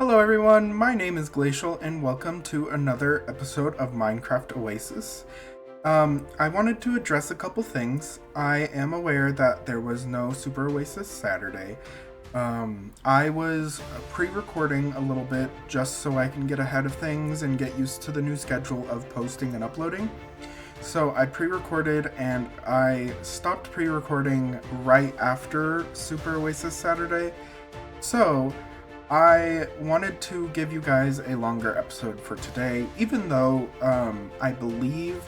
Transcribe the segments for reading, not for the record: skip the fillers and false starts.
Hello everyone, my name is Glacial and welcome to another episode of Minecraft Oasis. I wanted to address a couple things. I am aware that there was no Super Oasis Saturday. I was pre-recording a little bit just so I can get ahead of things and get used to the new schedule of posting and uploading. So I pre-recorded and I stopped pre-recording right after Super Oasis Saturday. So I wanted to give you guys a longer episode for today, even though I believe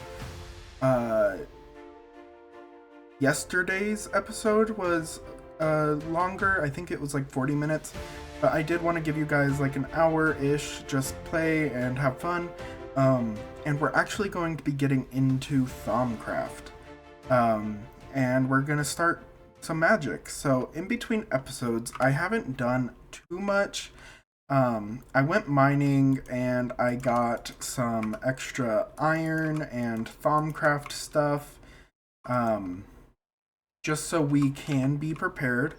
yesterday's episode was longer. I think it was like 40 minutes, but I did want to give you guys like an hour-ish, just play and have fun. And we're actually going to be getting into Thaumcraft, and we're gonna start some magic. So in between episodes, I haven't done too much. I went mining and I got some extra iron and Thaumcraft stuff, just so we can be prepared.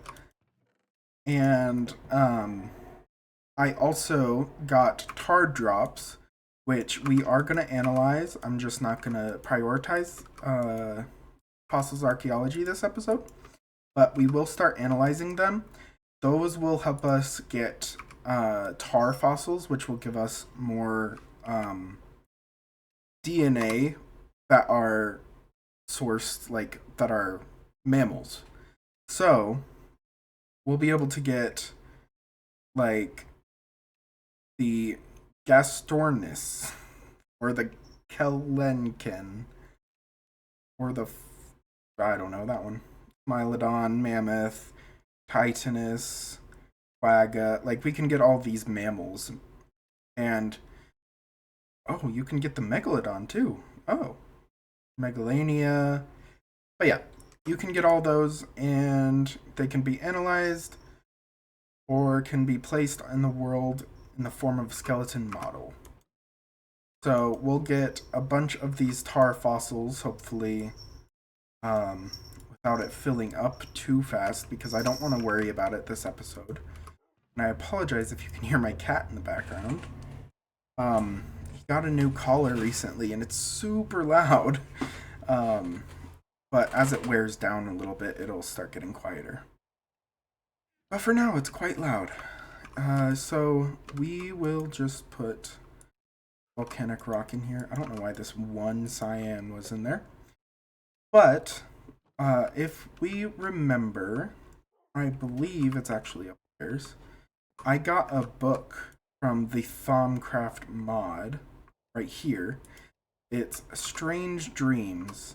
And I also got tar drops, which we are going to analyze. I'm just not going to prioritize fossils archaeology this episode, but we will start analyzing them. Those will help us get tar fossils, which will give us more DNA that are sourced, like, that are mammals. So, we'll be able to get, like, the Gastornis, or the Kelenken, or the, I don't know, that one. Smilodon, Mammoth, Titanus, Quagga. Like, we can get all these mammals. And, oh, you can get the Megalodon, too. Oh, Megalania. But yeah, you can get all those, and they can be analyzed, or can be placed in the world in the form of a skeleton model. So, we'll get a bunch of these tar fossils, hopefully, without it filling up too fast, because I don't want to worry about it this episode. And I apologize if you can hear my cat in the background. He got a new collar recently, and it's super loud. But as it wears down a little bit, it'll start getting quieter. But for now, it's quite loud. So we will just put volcanic rock in here. I don't know why this one cyan was in there. But if we remember, I believe it's actually upstairs. I got a book from the Thaumcraft mod right here. It's Strange Dreams.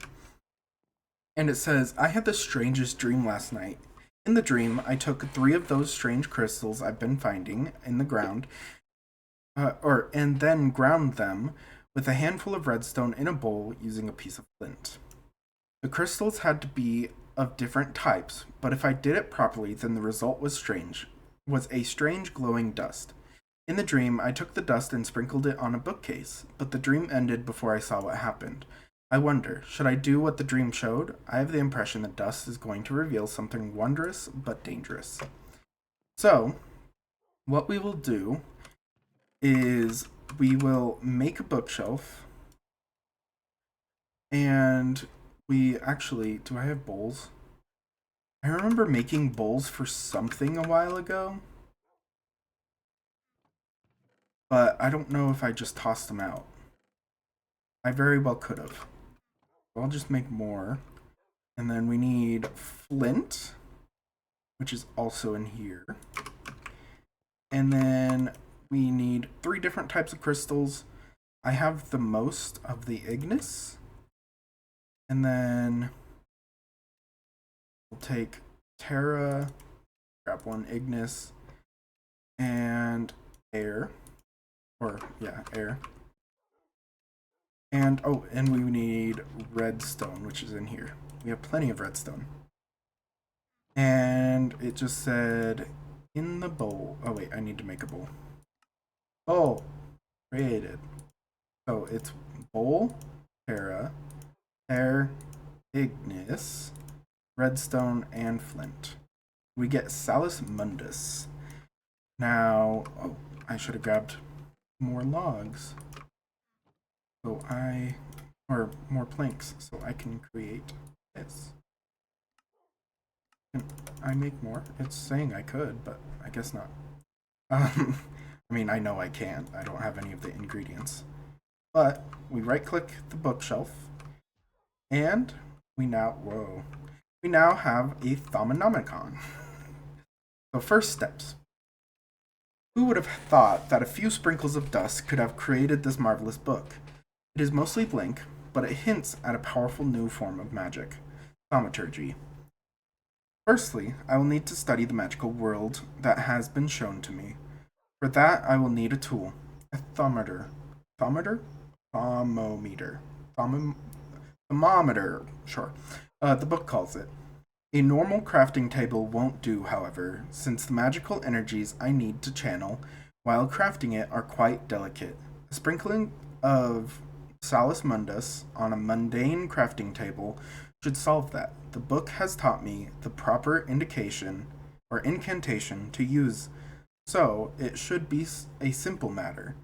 And it says, I had the strangest dream last night. In the dream, I took 3 of those strange crystals I've been finding in the ground, and then ground them with a handful of redstone in a bowl using a piece of flint. The crystals had to be of different types, but if I did it properly, then the result was a strange glowing dust. In the dream, I took the dust and sprinkled it on a bookcase, but the dream ended before I saw what happened. I wonder, should I do what the dream showed? I have the impression that dust is going to reveal something wondrous but dangerous. So, what we will do is we will make a bookshelf, and we actually, do I have bowls? I remember making bowls for something a while ago, but I don't know if I just tossed them out. I very well could have. I'll just make more. And then we need flint, which is also in here. And then we need 3 different types of crystals. I have the most of the ignis. And then we'll take Terra, grab 1 ignis, and air. Air. And, and we need redstone, which is in here. We have plenty of redstone. And it just said, in the bowl. Oh, wait, I need to make a bowl. Bowl. Created. So it's bowl, Terra, air, ignis, redstone, and flint. We get Salus Mundus. Now, I should have grabbed more logs. So or more planks, so I can create this. Can I make more? It's saying I could, but I guess not. I mean, I know I can't. I don't have any of the ingredients. But we right-click the bookshelf, and we now have a Thaumonomicon. So first steps. Who would have thought that a few sprinkles of dust could have created this marvelous book? It is mostly blank, but it hints at a powerful new form of magic, thaumaturgy. Firstly, I will need to study the magical world that has been shown to me. For that, I will need a tool, a thermometer. Thermometer? Thermometer. Thermometer, sure. The book calls it. A normal crafting table won't do, however, since the magical energies I need to channel while crafting it are quite delicate. A sprinkling of Salus Mundus on a mundane crafting table should solve that. The book has taught me the proper indication or incantation to use, so it should be a simple matter.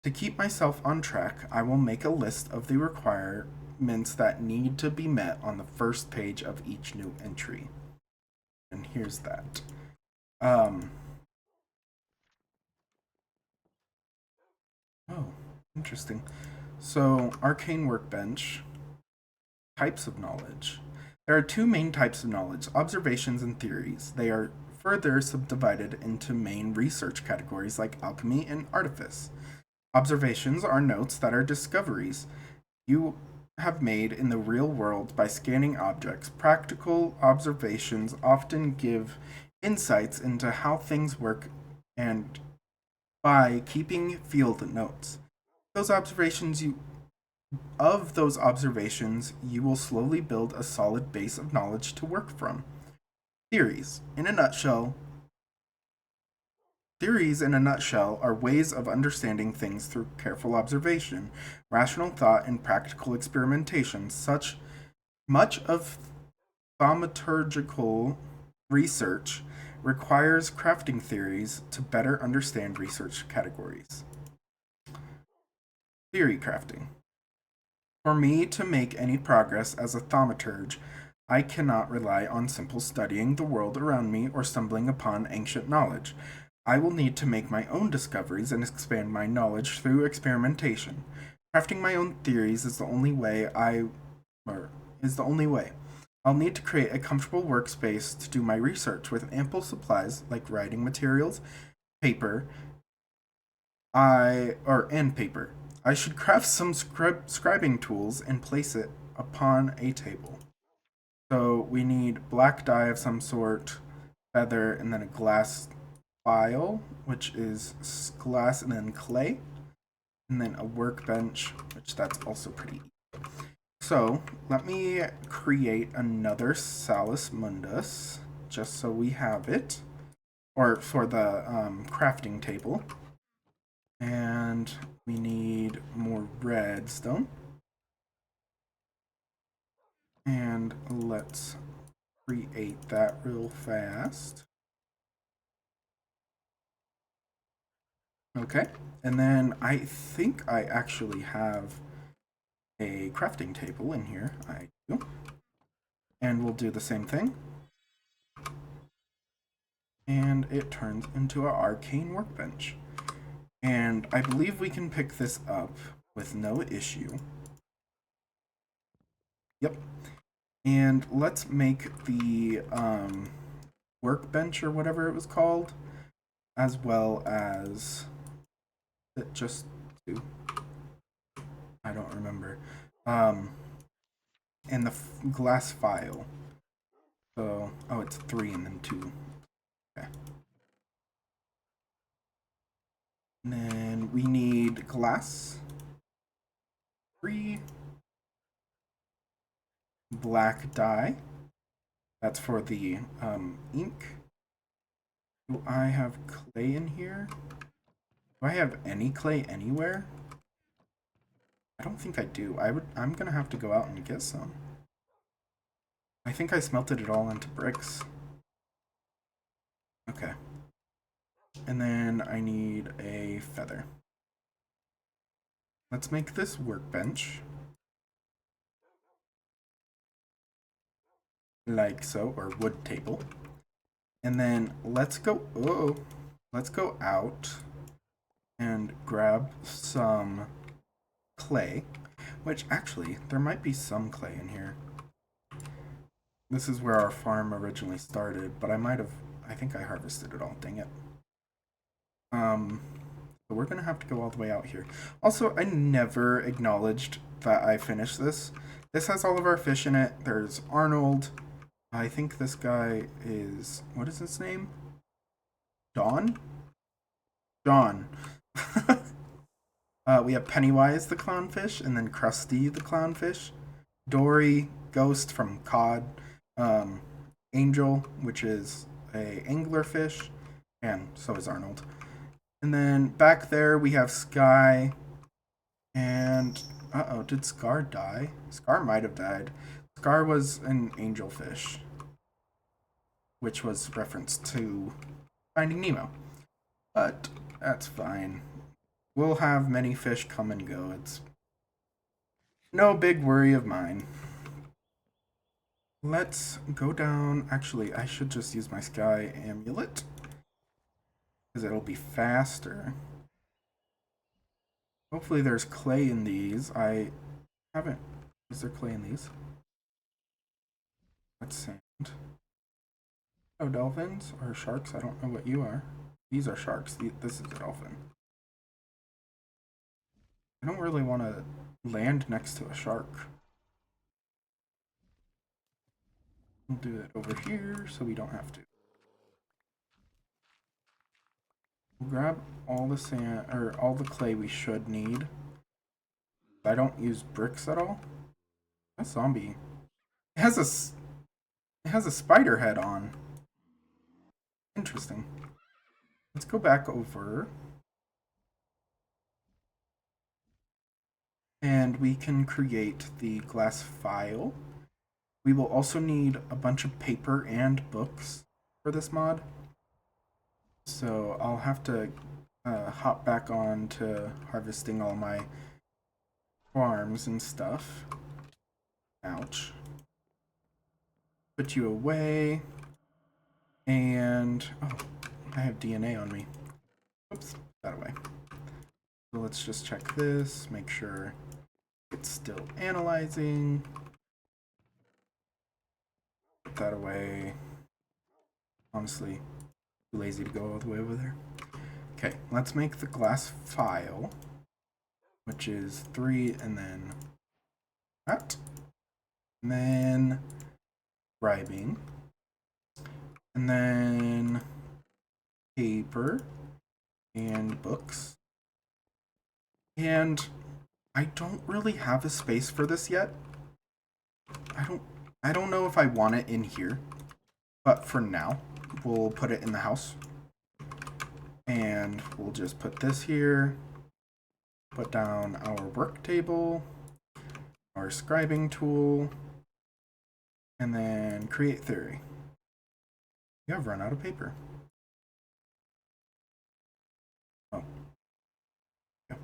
To keep myself on track, I will make a list of the requirements that need to be met on the first page of each new entry. And here's that. Oh, interesting. So, arcane workbench, types of knowledge. There are two main types of knowledge, observations and theories. They are further subdivided into main research categories like alchemy and artifice. Observations are notes that are discoveries you have made in the real world by scanning objects. Practical observations often give insights into how things work and by keeping field notes. Those observations you will slowly build a solid base of knowledge to work from. Theories. Theories, in a nutshell, are ways of understanding things through careful observation, rational thought, and practical experimentation. Much of thaumaturgical research requires crafting theories to better understand research categories. Theory crafting. For me to make any progress as a thaumaturge, I cannot rely on simple studying the world around me or stumbling upon ancient knowledge. I will need to make my own discoveries and expand my knowledge through experimentation. Crafting my own theories is the only way I'll need to create a comfortable workspace to do my research with ample supplies like writing materials, paper, and paper. I should craft some scribing tools and place it upon a table. So we need black dye of some sort, feather, and then a glass file, which is glass and then clay, and then a workbench, which that's also pretty easy. So let me create another Salus Mundus, just so we have it, or for the crafting table. And we need more redstone. And let's create that real fast. Okay, and then I think I actually have a crafting table in here. I do. And we'll do the same thing. And it turns into an arcane workbench. And I believe we can pick this up with no issue. Yep. And let's make the workbench or whatever it was called, as well as just two. I don't remember. And the glass file. So, oh, it's 3 and then 2. Okay. And then we need glass. 3. Black dye. That's for the ink. Do I have clay in here? Do I have any clay anywhere? I don't think I do. I'm gonna have to go out and get some. I think I smelted it all into bricks. Okay. And then I need a feather. Let's make this workbench. Like so, or wood table. And then let's go out and grab some clay, which actually, there might be some clay in here. This is where our farm originally started, but I think I harvested it all, dang it. So we're gonna have to go all the way out here. Also, I never acknowledged that I finished this. This has all of our fish in it. There's Arnold. I think this guy is, what is his name? John? John. We have Pennywise the clownfish, and then Krusty the clownfish. Dory, Ghost from Cod. Angel, which is a anglerfish, and so is Arnold. And then back there we have Sky, and did Scar die? Scar might have died. Scar was an angelfish, which was referenced to Finding Nemo. But that's fine. We'll have many fish come and go. It's no big worry of mine. Let's go down. Actually, I should just use my Sky Amulet, because it'll be faster. Hopefully there's clay in these. I haven't. Is there clay in these? That's sand. Oh, dolphins or sharks? I don't know what you are. These are sharks. This is a dolphin. I don't really want to land next to a shark. We'll do it over here so we don't have to. We'll grab all the sand, or all the clay we should need. I don't use bricks at all. That zombie. It has a spider head on. Interesting. Let's go back over. And we can create the glass file. We will also need a bunch of paper and books for this mod. So I'll have to hop back on to harvesting all my farms and stuff. Ouch. Put you away. And, oh, I have DNA on me. Oops, that away. So let's just check this, make sure it's still analyzing. Put that away. Honestly, too lazy to go all the way over there. Okay, let's make the glass file, which is 3, and then that. And then scribing. And then paper and books. And I don't really have a space for this yet. I don't know if I want it in here, but for now, we'll put it in the house. And we'll just put this here, put down our work table, our scribing tool, and then create theory. We have run out of paper. Oh. Yeah.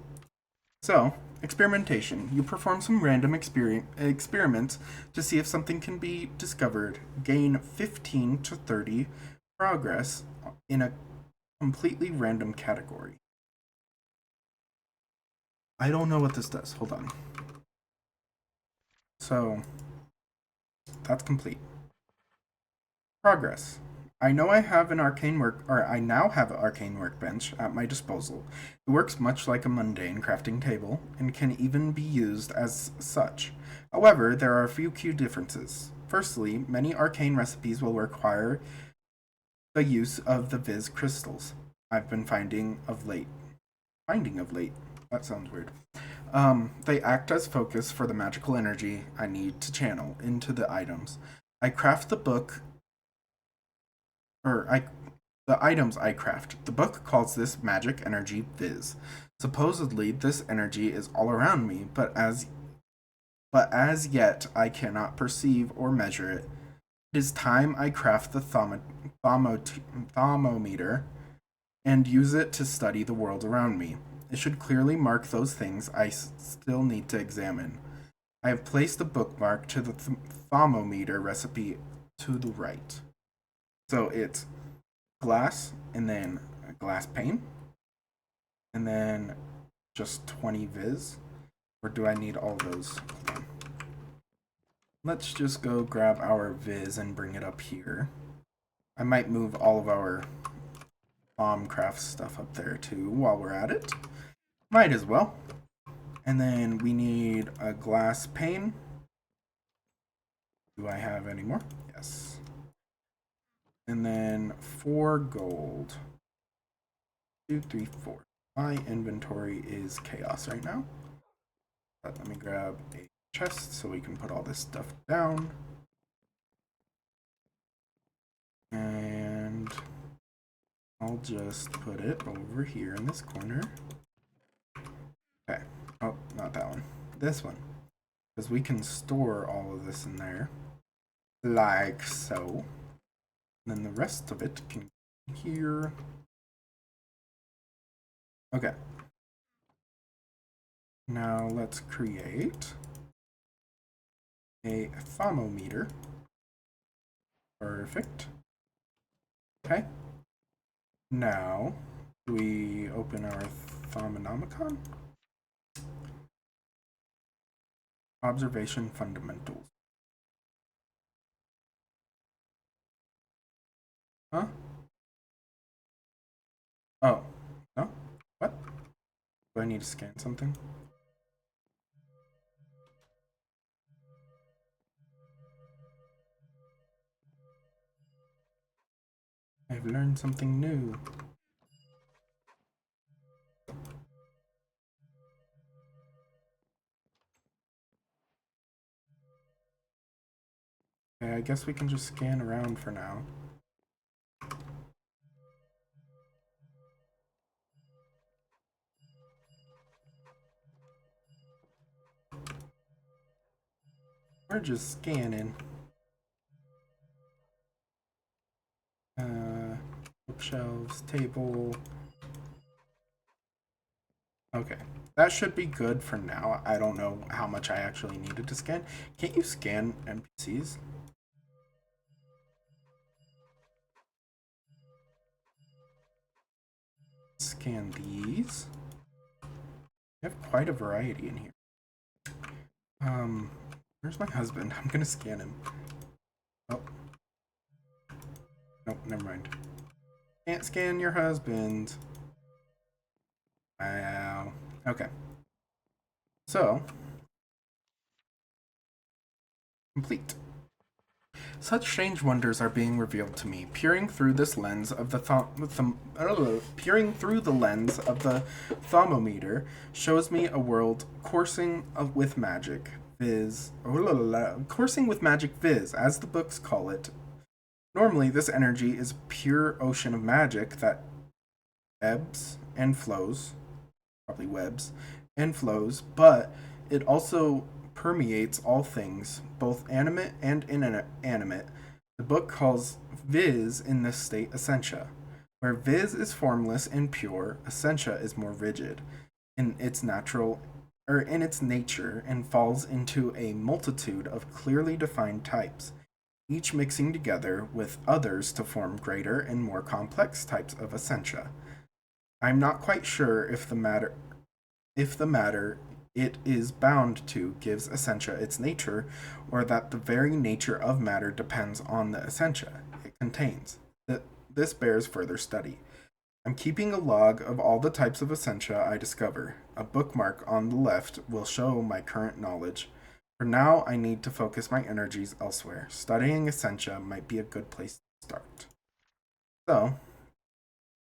So, experimentation. You perform some random experiments to see if something can be discovered. Gain 15 to 30 progress in a completely random category. I don't know what this does. Hold on. So, that's complete. Progress. I know I have an I now have an arcane workbench at my disposal. It works much like a mundane crafting table and can even be used as such. However, there are a few key differences. Firstly, many arcane recipes will require the use of the Viz crystals I've been finding of late. That sounds weird. They act as focus for the magical energy I need to channel into the items. I craft the book the items I craft. The book calls this magic energy Viz. Supposedly, this energy is all around me, but as yet I cannot perceive or measure it. It is time I craft the thermometer and use it to study the world around me. It should clearly mark those things I still need to examine. I have placed a bookmark to the thermometer recipe to the right. So it's glass, and then a glass pane, and then just 20 viz. Or do I need all those? Hold on. Let's just go grab our viz and bring it up here. I might move all of our Minecraft stuff up there too while we're at it. Might as well. And then we need a glass pane. Do I have any more? Yes. And then 4 gold. 2, 3, 4. My inventory is chaos right now. But let me grab a chest so we can put all this stuff down. And I'll just put it over here in this corner. Okay. Oh, not that one. This one. Because we can store all of this in there. Like so. And then the rest of it can go here. Okay. Now let's create a thermometer. Perfect. Okay. Now we open our Thermonomicon. Observation fundamentals. Huh? Oh. No? What? Do I need to scan something? I've learned something new. Okay, I guess we can just scan around for now. We're just scanning. Bookshelves, table. Okay, that should be good for now. I don't know how much I actually needed to scan. Can't you scan NPCs? Scan these. We have quite a variety in here. Where's my husband? I'm gonna scan him. Oh. Nope, never mind. Can't scan your husband. Wow. Okay. So, complete. Such strange wonders are being revealed to me, peering through this lens of the thermometer shows me a world coursing with magic, coursing with magic viz, as the books call it. Normally, this energy is pure ocean of magic that ebbs and flows, probably webs and flows, but it also permeates all things, both animate and inanimate. The book calls Viz in this state Essentia. Where Viz is formless and pure, Essentia is more rigid in its nature and falls into a multitude of clearly defined types, each mixing together with others to form greater and more complex types of Essentia. I'm not quite sure if the matter it is bound to gives Essentia its nature, or that the very nature of matter depends on the Essentia it contains. This bears further study. I'm keeping a log of all the types of Essentia I discover. A bookmark on the left will show my current knowledge. For now, I need to focus my energies elsewhere. Studying Essentia might be a good place to start. So,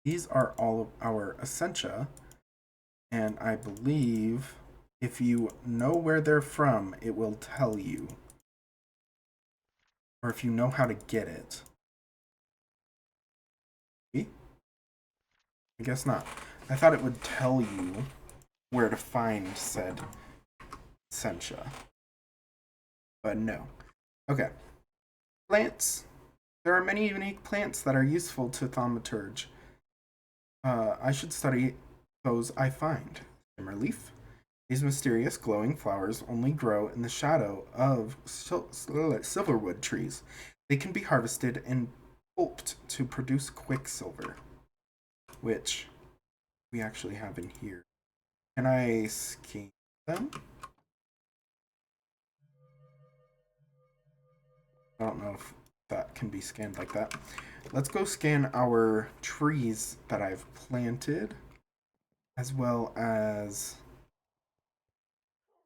these are all of our Essentia, and I believe if you know where they're from, it will tell you. Or if you know how to get it. See? I guess not. I thought it would tell you where to find said Essentia. But no. Okay. Plants. There are many unique plants that are useful to thaumaturge. I should study those I find. Shimmerleaf. These mysterious glowing flowers only grow in the shadow of silverwood trees. They can be harvested and pulped to produce quicksilver, which we actually have in here. Can I scan them? I don't know if that can be scanned like that. Let's go scan our trees that I've planted, as well as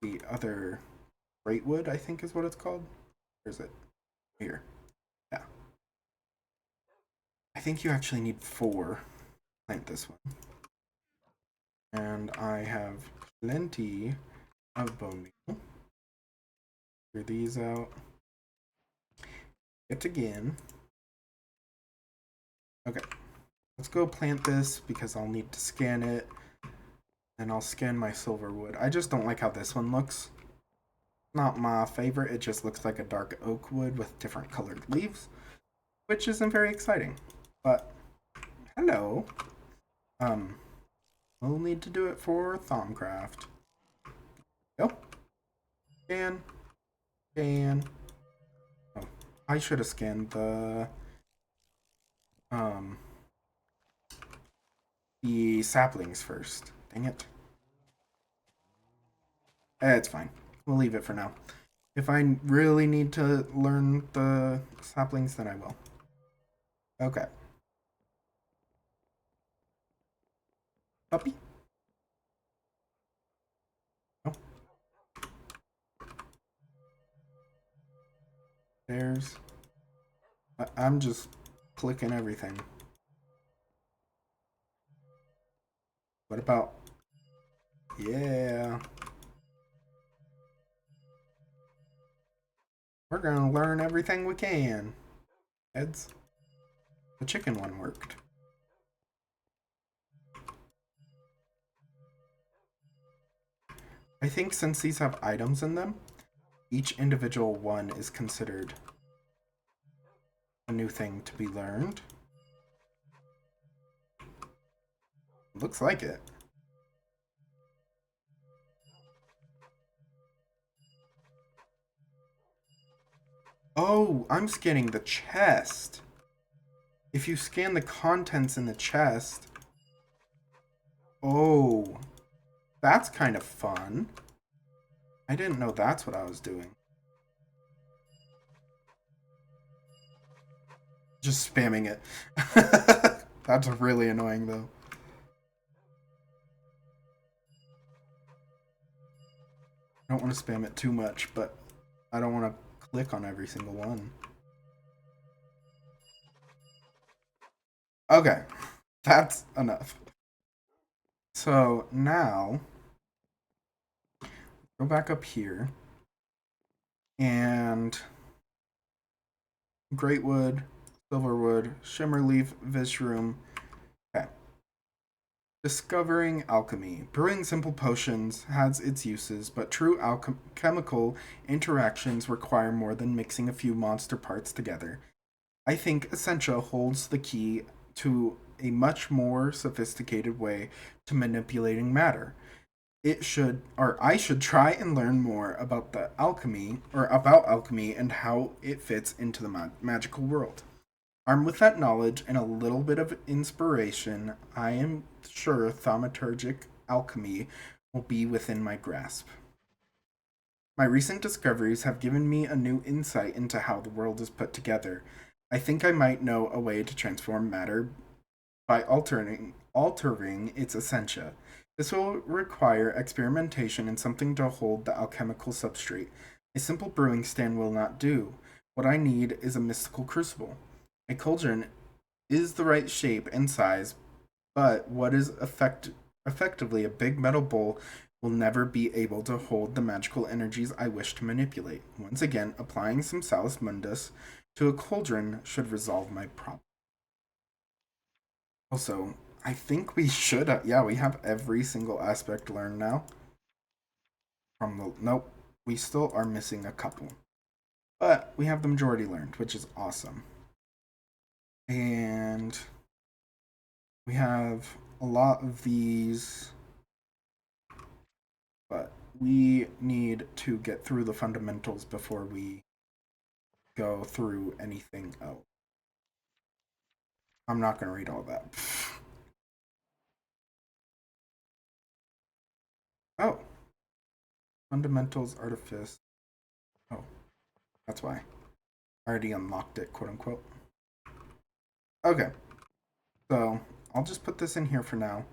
the other greatwood, I think is what it's called. Where is it? Here. Yeah. I think you actually need 4 to plant this one. And I have plenty of bone meal. Clear these out. It again. Okay. Let's go plant this because I'll need to scan it. And I'll scan my silver wood. I just don't like how this one looks. Not my favorite. It just looks like a dark oak wood with different colored leaves, which isn't very exciting. But hello. We'll need to do it for Thaumcraft. Go. Scan. Scan. Oh, I should have scanned the saplings first. Dang it. It's fine. We'll leave it for now. If I really need to learn the saplings, then I will. Okay. Puppy? Oh. There's... I'm just clicking everything. What about... Yeah. We're gonna learn everything we can. Heads. The chicken one worked. I think since these have items in them, each individual one is considered a new thing to be learned. Looks like it. Oh, I'm scanning the chest. If you scan the contents in the chest... Oh, that's kind of fun. I didn't know that's what I was doing. Just spamming it. That's really annoying, though. I don't want to spam it too much, but I don't want to click on every single one. Okay, that's enough. So now, go back up here, and Greatwood, Silverwood, Shimmerleaf, Vishroom. Okay. Discovering alchemy. Brewing simple potions has its uses, but true alchemical interactions require more than mixing a few monster parts together. I think Essentia holds the key to a much more sophisticated way to manipulating matter. I should try and learn more about alchemy and how it fits into the magical world. Armed with that knowledge and a little bit of inspiration, I am sure thaumaturgic alchemy will be within my grasp. My recent discoveries have given me a new insight into how the world is put together. I think I might know a way to transform matter by altering its essentia. This will require experimentation and something to hold the alchemical substrate. A simple brewing stand will not do. What I need is a mystical crucible. A cauldron is the right shape and size, but what is effectively a big metal bowl will never be able to hold the magical energies I wish to manipulate. Once again, applying some Salus Mundus to a cauldron should resolve my problem. Also, I think we should, yeah, we have every single aspect learned now. Nope, we still are missing a couple. But we have the majority learned, which is awesome. And we have a lot of these, but we need to get through the fundamentals before we go through anything else. I'm not going to read all that. Oh, fundamentals, artifice. Oh, that's why. I already unlocked it, quote unquote. Okay, so I'll just put this in here for now.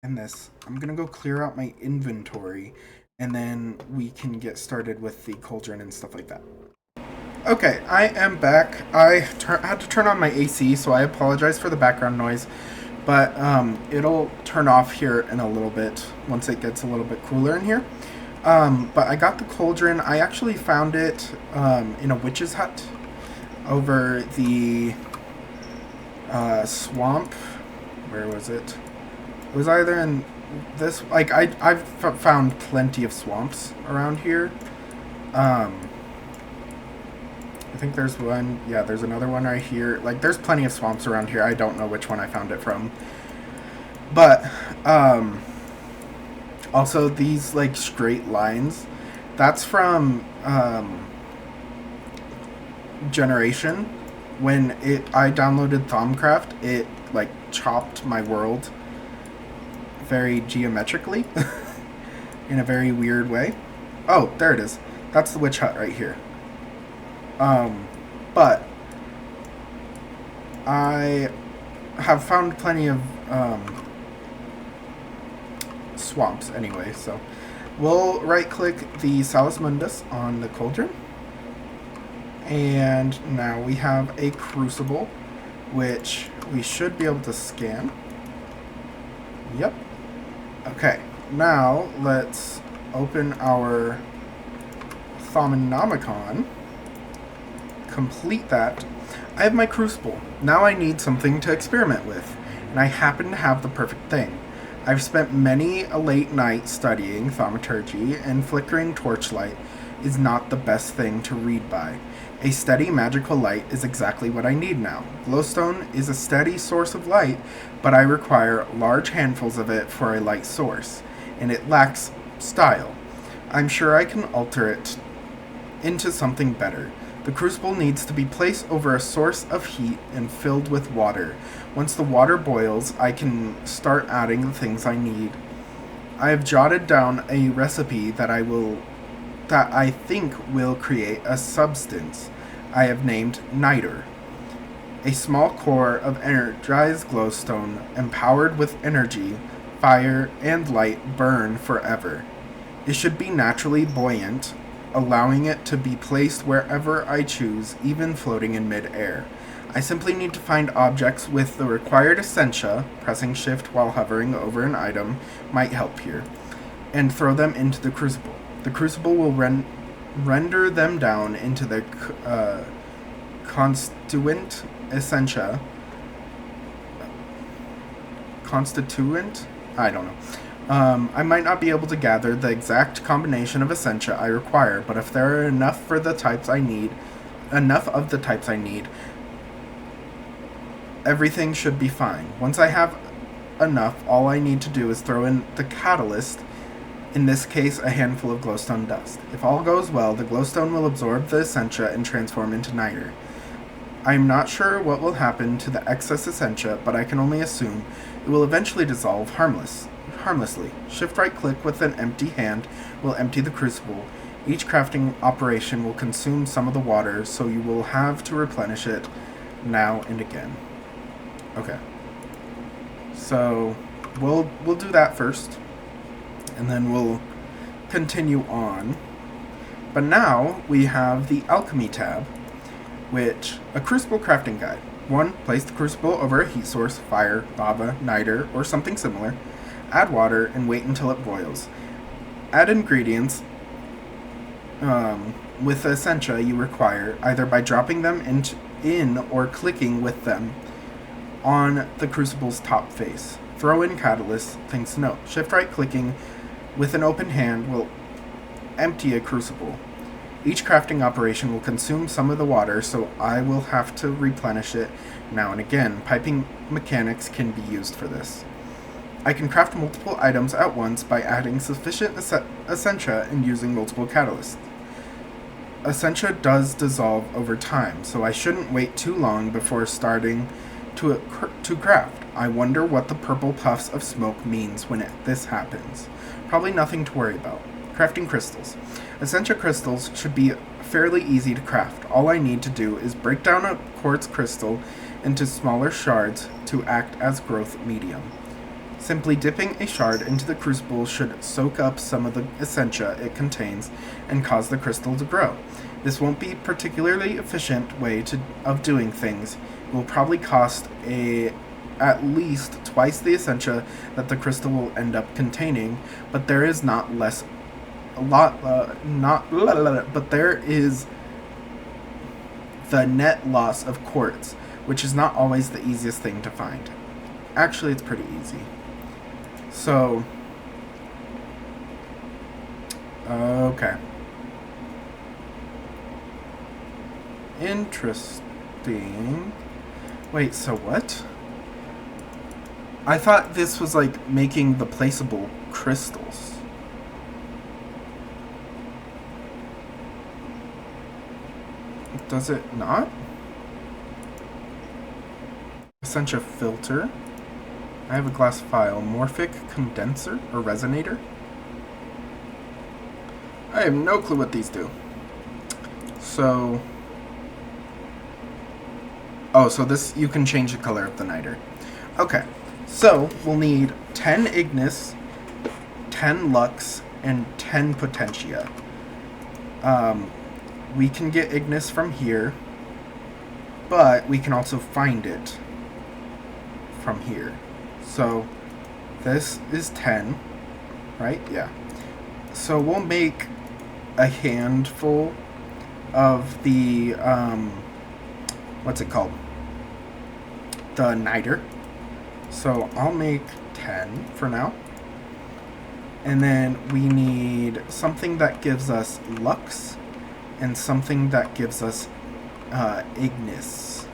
And this, I'm going to go clear out my inventory, and then we can get started with the cauldron and stuff like that. Okay, I am back. I had to turn on my AC, so I apologize for the background noise. But it'll turn off here in a little bit once it gets a little bit cooler in here. But I got the cauldron. I actually found it in a witch's hut over the swamp. Where was it? It was either in this... Like, I've found plenty of swamps around here. I think there's one. Yeah, there's another one right here. Like, there's plenty of swamps around here. I don't know which one I found it from. But, also these, like, straight lines, that's from, Generation. When I downloaded Thaumcraft, it, like, chopped my world very geometrically in a very weird way. Oh, there it is. That's the witch hut right here. But I have found plenty of swamps anyway, so we'll right click the Salus Mundus on the cauldron, and now we have a crucible which we should be able to scan. Yep. Okay, now let's open our Thaumonomicon, complete that. I have my crucible. Now I need something to experiment with, and I happen to have the perfect thing. I've spent many a late night studying thaumaturgy, and flickering torchlight is not the best thing to read by. A steady magical light is exactly what I need now. Glowstone is a steady source of light, but I require large handfuls of it for a light source, and it lacks style. I'm sure I can alter it into something better. The crucible needs to be placed over a source of heat and filled with water. Once the water boils, I can start adding the things I need. I have jotted down a recipe that I think will create a substance I have named Niter. A small core of energized glowstone, empowered with energy, fire, and light, burn forever. It should be naturally buoyant, allowing it to be placed wherever I choose, even floating in mid-air. I simply need to find objects with the required essentia, pressing shift while hovering over an item might help here, and throw them into the crucible. The crucible will render them down into their constituent essentia. Constituent? I don't know. I might not be able to gather the exact combination of essentia I require, but if there are enough of the types I need, everything should be fine. Once I have enough, all I need to do is throw in the catalyst, in this case a handful of glowstone dust. If all goes well, the glowstone will absorb the essentia and transform into niter. I am not sure what will happen to the excess essentia, but I can only assume it will eventually dissolve harmlessly. Shift-right click with an empty hand will empty the crucible. Each crafting operation will consume some of the water, so you will have to replenish it now and again. Okay. So we'll do that first, and then we'll continue on. But now we have the alchemy tab, which a crucible crafting guide. 1. Place the crucible over a heat source, fire, lava, niter, or something similar. Add water and wait until it boils. Add ingredients with the essentia you require, either by dropping them in or clicking with them on the crucible's top face. Throw in catalyst. Things to note. Shift-right clicking with an open hand will empty a crucible. Each crafting operation will consume some of the water, so I will have to replenish it now and again. Piping mechanics can be used for this. I can craft multiple items at once by adding sufficient essentia and using multiple catalysts. Essentia does dissolve over time, so I shouldn't wait too long before starting to craft. I wonder what the purple puffs of smoke means when this happens. Probably nothing to worry about. Crafting crystals. Essentia crystals should be fairly easy to craft. All I need to do is break down a quartz crystal into smaller shards to act as growth medium. Simply dipping a shard into the crucible should soak up some of the essentia it contains and cause the crystal to grow. This won't be a particularly efficient way of doing things. It will probably cost at least twice the essentia that the crystal will end up containing, but there is but there is the net loss of quartz, which is not always the easiest thing to find. Actually, it's pretty easy. So, okay. Interesting. Wait, so what? I thought this was like making the placeable crystals. Does it not? Essentia filter. I have a glass vial. Morphic condenser or resonator. I have no clue what these do. So, so this, you can change the color of the niter. Okay, so we'll need 10 Ignis, 10 Lux, and 10 Potentia. We can get Ignis from here, but we can also find it from here. So this is 10, right? Yeah. So we'll make a handful of the, what's it called? The niter. So I'll make 10 for now. And then we need something that gives us Lux and something that gives us Ignis,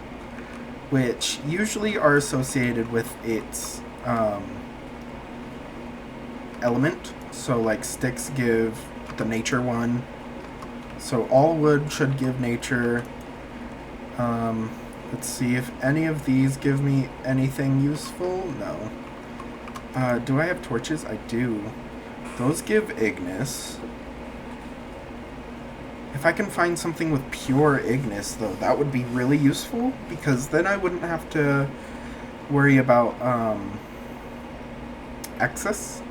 which usually are associated with its element. So like sticks give the nature one. So all wood should give nature. Let's see if any of these give me anything useful. No. Do I have torches? I do. Those give Ignis. If I can find something with pure Ignis, though, that would be really useful, because then I wouldn't have to worry about excess.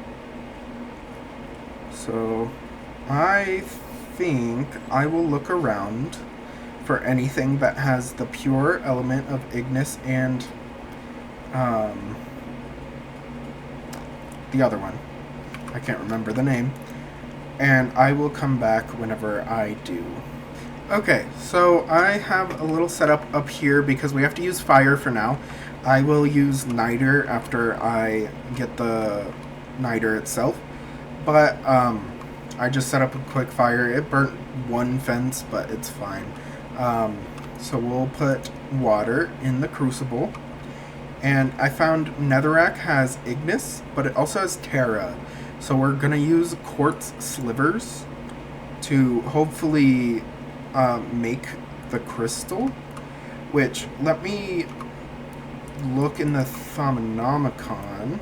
So I think I will look around for anything that has the pure element of Ignis and the other one. I can't remember the name. And I will come back whenever I do. Okay, so I have a little setup up here because we have to use fire for now. I will use niter after I get the niter itself. But I just set up a quick fire. It burnt one fence, but it's fine. So we'll put water in the crucible. And I found netherrack has Ignis, but it also has Terra. So we're going to use quartz slivers to hopefully make the crystal, which, let me look in the Thaumonomicon,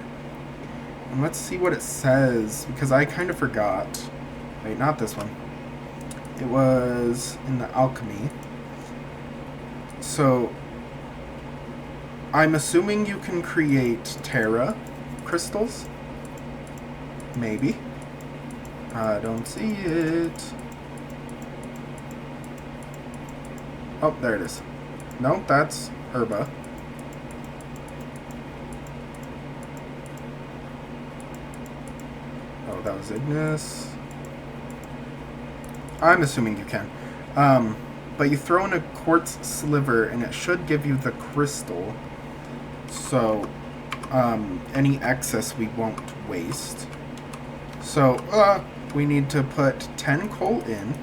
and let's see what it says, because I kind of forgot. Wait, not this one. It was in the alchemy. So I'm assuming you can create Terra crystals. Maybe. I don't see it. Oh, there it is. No, that's Herba. Oh, that was Ignis. I'm assuming you can. But you throw in a quartz sliver and it should give you the crystal. So, any excess we won't waste. So, we need to put 10 coal in.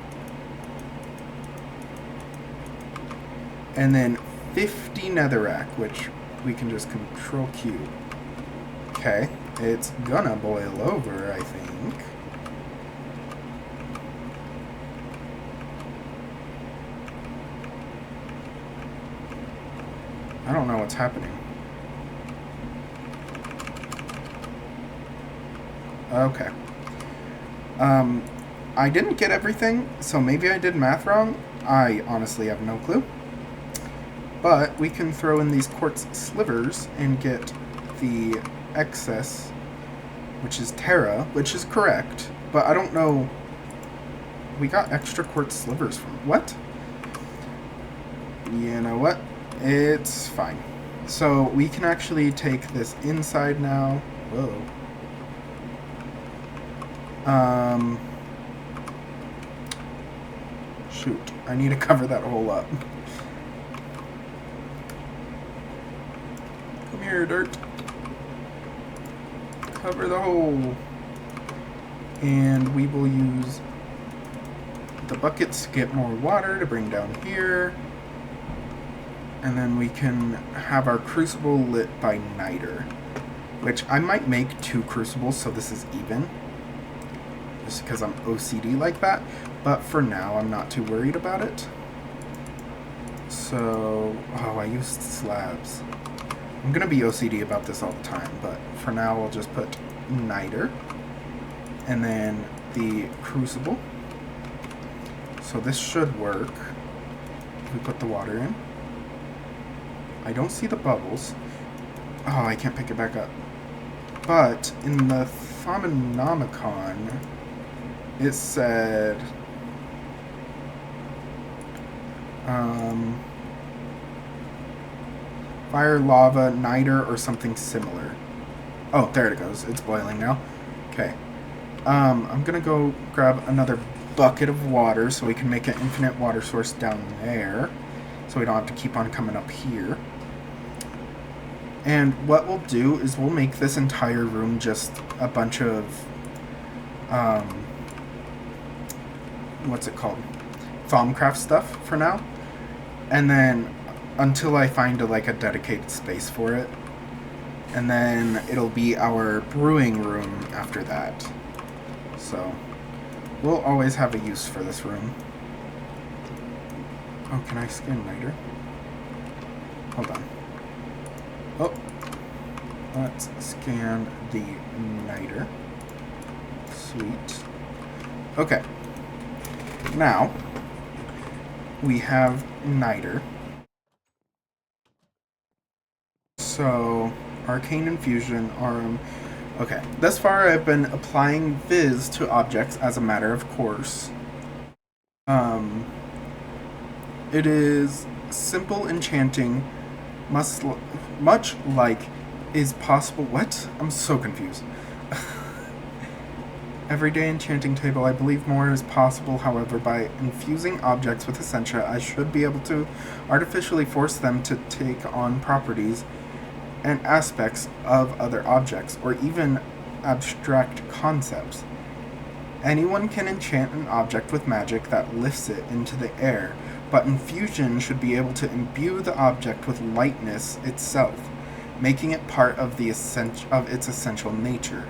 And then 50 netherrack, which we can just control Q. Okay. It's gonna boil over, I think. I don't know what's happening. Okay. I didn't get everything, so maybe I did math wrong. I honestly have no clue. But we can throw in these quartz slivers and get the excess, which is Terra, which is correct. But I don't know. We got extra quartz slivers from what? You know what? It's fine. So we can actually take this inside now. Whoa. Shoot. I need to cover that hole up. Come here, dirt. Cover the hole. And we will use the buckets to get more water to bring down here. And then we can have our crucible lit by niter, which I might make 2 crucibles so this is even, just because I'm OCD like that. But for now, I'm not too worried about it. So, I used slabs. I'm gonna be OCD about this all the time, but for now I'll just put niter and then the crucible. So this should work if we put the water in. I don't see the bubbles. Oh, I can't pick it back up. But in the Thaumonomicon, it said fire, lava, niter, or something similar. Oh, there it goes. It's boiling now. Okay. I'm gonna go grab another bucket of water so we can make an infinite water source down there, so we don't have to keep on coming up here. And what we'll do is we'll make this entire room just a bunch of, what's it called? Thaumcraft stuff for now. And then until I find a dedicated space for it. And then it'll be our brewing room after that. So we'll always have a use for this room. Oh, can I scan niter? Hold on. Oh, let's scan the niter. Sweet. Okay. Now, we have niter. So, arcane infusion, okay. Thus far, I've been applying Viz to objects as a matter of course. It is simple enchanting, much like is possible. What? I'm so confused. Everyday enchanting table. I believe more is possible, however, by infusing objects with essentia, I should be able to artificially force them to take on properties and aspects of other objects, or even abstract concepts. Anyone can enchant an object with magic that lifts it into the air, but infusion should be able to imbue the object with lightness itself, making it part of its essential nature.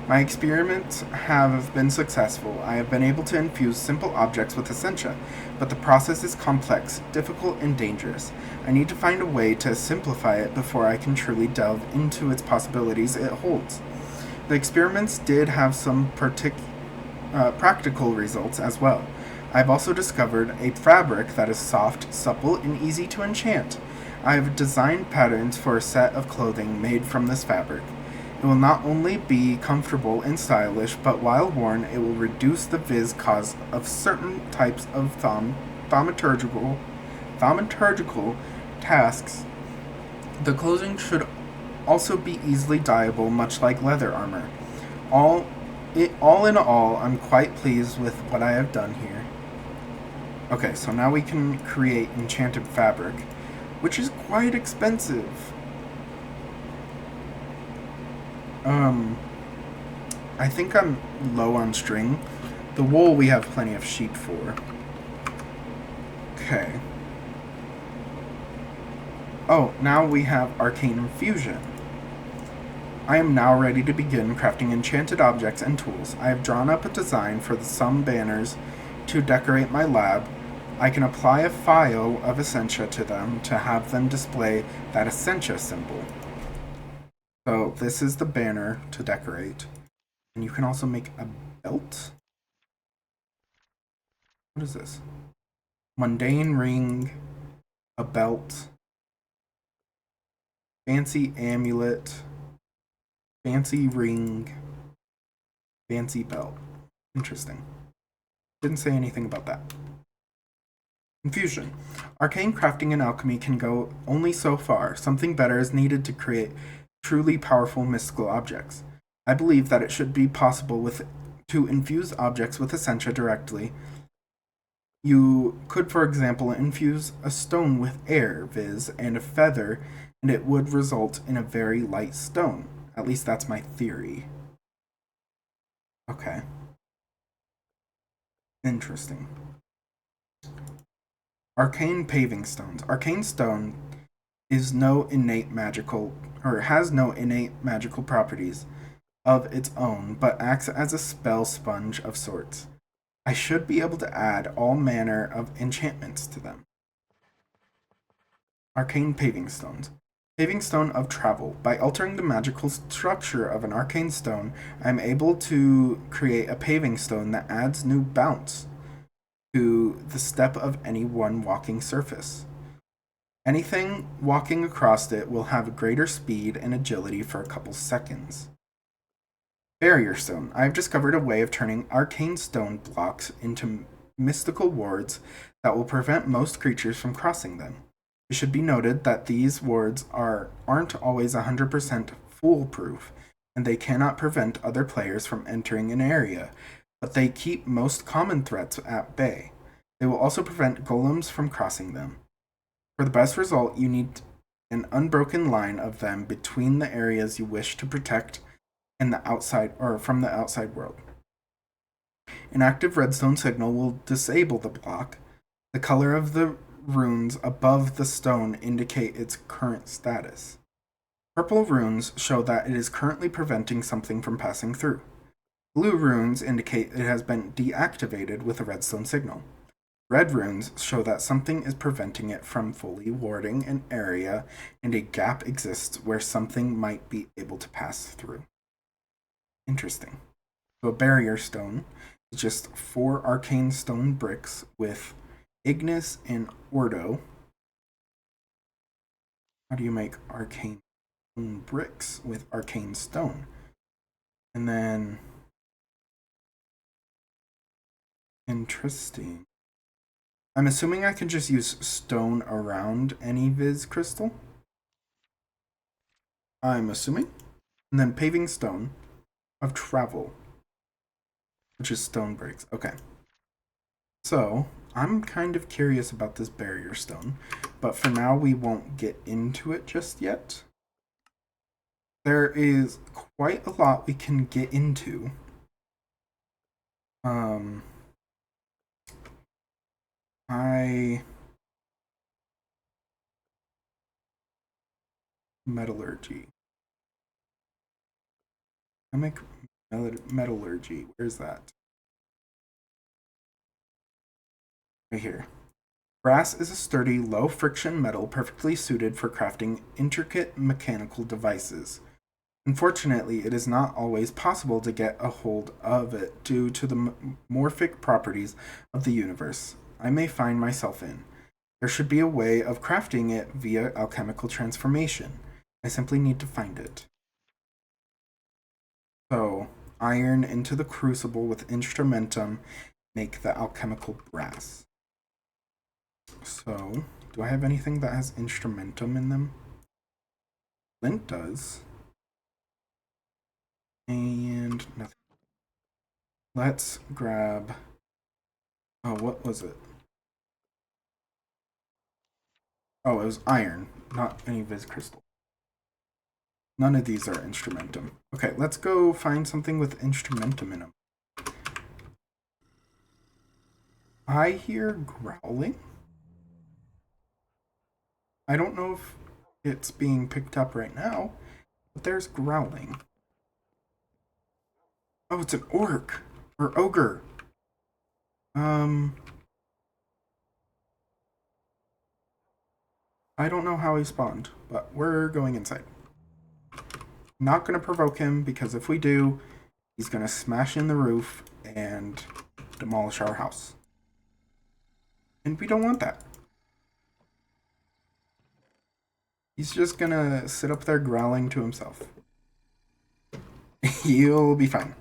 My experiments have been successful. I have been able to infuse simple objects with essentia, but the process is complex, difficult, and dangerous. I need to find a way to simplify it before I can truly delve into its possibilities it holds. The experiments did have some practical results as well. I've also discovered a fabric that is soft, supple, and easy to enchant. I have designed patterns for a set of clothing made from this fabric. It will not only be comfortable and stylish, but while worn, it will reduce the viz cause of certain types of thaumaturgical tasks. The clothing should also be easily dyeable, much like leather armor. All in all, I'm quite pleased with what I have done here. Okay, so now we can create enchanted fabric, which is quite expensive. I think I'm low on string. The wool we have plenty of sheep for. Okay. Oh, now we have arcane infusion. I am now ready to begin crafting enchanted objects and tools. I have drawn up a design for some banners to decorate my lab. I can apply a file of Essentia to them to have them display that Essentia symbol. So this is the banner to decorate. And you can also make a belt. What is this? Mundane ring, a belt, fancy amulet, fancy ring, fancy belt. Interesting. Didn't say anything about that. Confusion. Arcane crafting and alchemy can go only so far. Something better is needed to create truly powerful mystical objects. I believe that it should be possible to infuse objects with Essentia directly. You could, for example, infuse a stone with air, viz, and a feather, and it would result in a very light stone. At least that's my theory. Okay. Interesting. Arcane paving stones. Arcane stone has no innate magical properties of its own, but acts as a spell sponge of sorts. I should be able to add all manner of enchantments to them. Arcane paving stones. Paving stone of travel. By altering the magical structure of an arcane stone, I am able to create a paving stone that adds new bounce to the step of any one walking surface. Anything walking across it will have greater speed and agility for a couple seconds. Barrier stone. I have discovered a way of turning arcane stone blocks into mystical wards that will prevent most creatures from crossing them. It should be noted that these wards aren't always 100% foolproof, and they cannot prevent other players from entering an area, but they keep most common threats at bay. They will also prevent golems from crossing them. For the best result, you need an unbroken line of them between the areas you wish to protect and the outside or from the outside world. An active redstone signal will disable the block. The color of the runes above the stone indicate its current status. Purple runes show that it is currently preventing something from passing through. Blue runes indicate it has been deactivated with a redstone signal. Red runes show that something is preventing it from fully warding an area and a gap exists where something might be able to pass through. Interesting. So a barrier stone is just 4 arcane stone bricks with Ignis and Ordo. How do you make arcane stone bricks with arcane stone? And then... Interesting. I'm assuming I can just use stone around any Viz crystal. I'm assuming. And then paving stone of travel, which is stone bricks. Okay. So, I'm kind of curious about this barrier stone, but for now we won't get into it just yet. There is quite a lot we can get into. Metallurgy. I make metallurgy. Where's that? Right here. Brass is a sturdy, low-friction metal perfectly suited for crafting intricate mechanical devices. Unfortunately, it is not always possible to get a hold of it due to the morphic properties of the universe I may find myself in. There should be a way of crafting it via alchemical transformation. I simply need to find it. So, iron into the crucible with instrumentum, make the alchemical brass. So, do I have anything that has instrumentum in them? Flint does. And nothing. Let's grab... Oh, what was it? Oh, it was iron, not any Viz crystal. None of these are instrumentum. Okay, let's go find something with instrumentum in them. I hear growling. I don't know if it's being picked up right now, But there's growling. Oh, it's an orc. Or ogre. I don't know how he spawned, but we're going inside. Not gonna provoke him, because if we do, he's gonna smash in the roof and demolish our house. And we don't want that. He's just gonna sit up there growling to himself. He'll be fine.